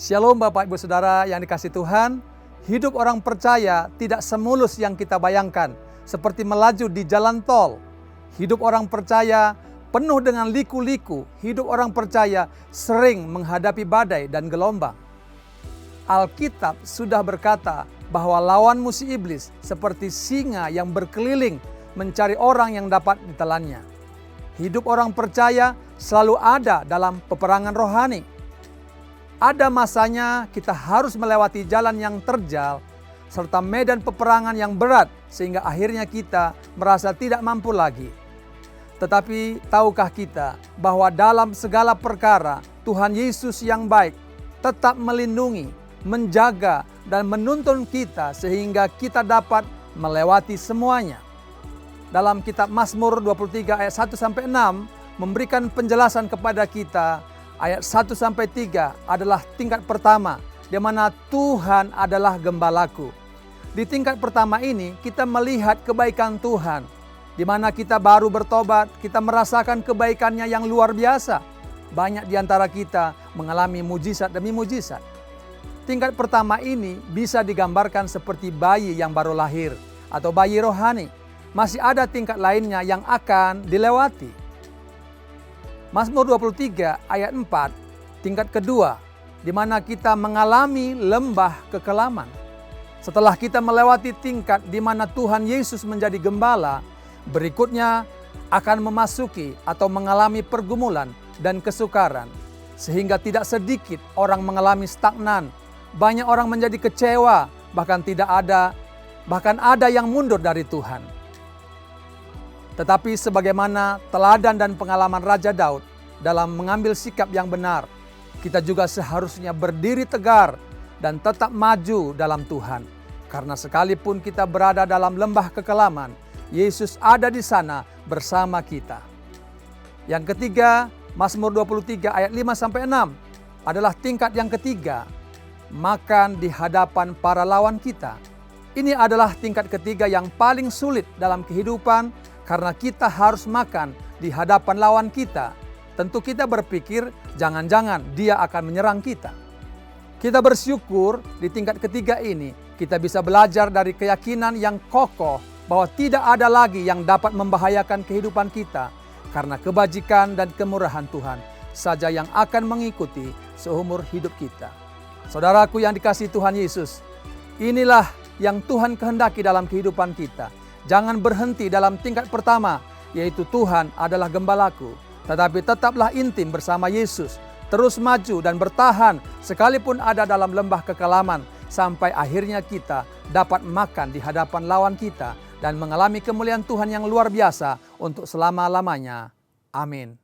Shalom Bapak Ibu Saudara yang dikasihi Tuhan. Hidup orang percaya tidak semulus yang kita bayangkan, seperti melaju di jalan tol. Hidup orang percaya penuh dengan liku-liku. Hidup orang percaya sering menghadapi badai dan gelombang. Alkitab sudah berkata bahwa lawan musuh iblis seperti singa yang berkeliling mencari orang yang dapat ditelannya. Hidup orang percaya selalu ada dalam peperangan rohani. Ada masanya kita harus melewati jalan yang terjal serta medan peperangan yang berat sehingga akhirnya kita merasa tidak mampu lagi. Tetapi tahukah kita bahwa dalam segala perkara Tuhan Yesus yang baik tetap melindungi, menjaga dan menuntun kita sehingga kita dapat melewati semuanya. Dalam kitab Mazmur 23 ayat 1-6 memberikan penjelasan kepada kita. Ayat 1-3 adalah tingkat pertama, di mana Tuhan adalah gembalaku. Di tingkat pertama ini kita melihat kebaikan Tuhan, di mana kita baru bertobat, kita merasakan kebaikannya yang luar biasa. Banyak di antara kita mengalami mujizat demi mujizat. Tingkat pertama ini bisa digambarkan seperti bayi yang baru lahir atau bayi rohani. Masih ada tingkat lainnya yang akan dilewati. Mazmur 23 ayat 4, tingkat kedua, di mana kita mengalami lembah kekelaman. Setelah kita melewati tingkat di mana Tuhan Yesus menjadi gembala, berikutnya akan memasuki atau mengalami pergumulan dan kesukaran. Sehingga tidak sedikit orang mengalami stagnan, banyak orang menjadi kecewa, bahkan ada yang mundur dari Tuhan. Tetapi sebagaimana teladan dan pengalaman Raja Daud dalam mengambil sikap yang benar, kita juga seharusnya berdiri tegar dan tetap maju dalam Tuhan. Karena sekalipun kita berada dalam lembah kekelaman, Yesus ada di sana bersama kita. Yang ketiga, Mazmur 23 ayat 5-6 adalah tingkat yang ketiga, makan di hadapan para lawan kita. Ini adalah tingkat ketiga yang paling sulit dalam kehidupan, karena kita harus makan di hadapan lawan kita. Tentu kita berpikir jangan-jangan dia akan menyerang kita. Kita bersyukur di tingkat ketiga ini kita bisa belajar dari keyakinan yang kokoh bahwa tidak ada lagi yang dapat membahayakan kehidupan kita, karena kebajikan dan kemurahan Tuhan saja yang akan mengikuti seumur hidup kita. Saudaraku yang dikasihi Tuhan Yesus, inilah yang Tuhan kehendaki dalam kehidupan kita. Jangan berhenti dalam tingkat pertama, yaitu Tuhan adalah gembalaku. Tetapi tetaplah intim bersama Yesus. Terus maju dan bertahan sekalipun ada dalam lembah kekelaman. Sampai akhirnya kita dapat makan di hadapan lawan kita dan mengalami kemuliaan Tuhan yang luar biasa untuk selama-lamanya. Amin.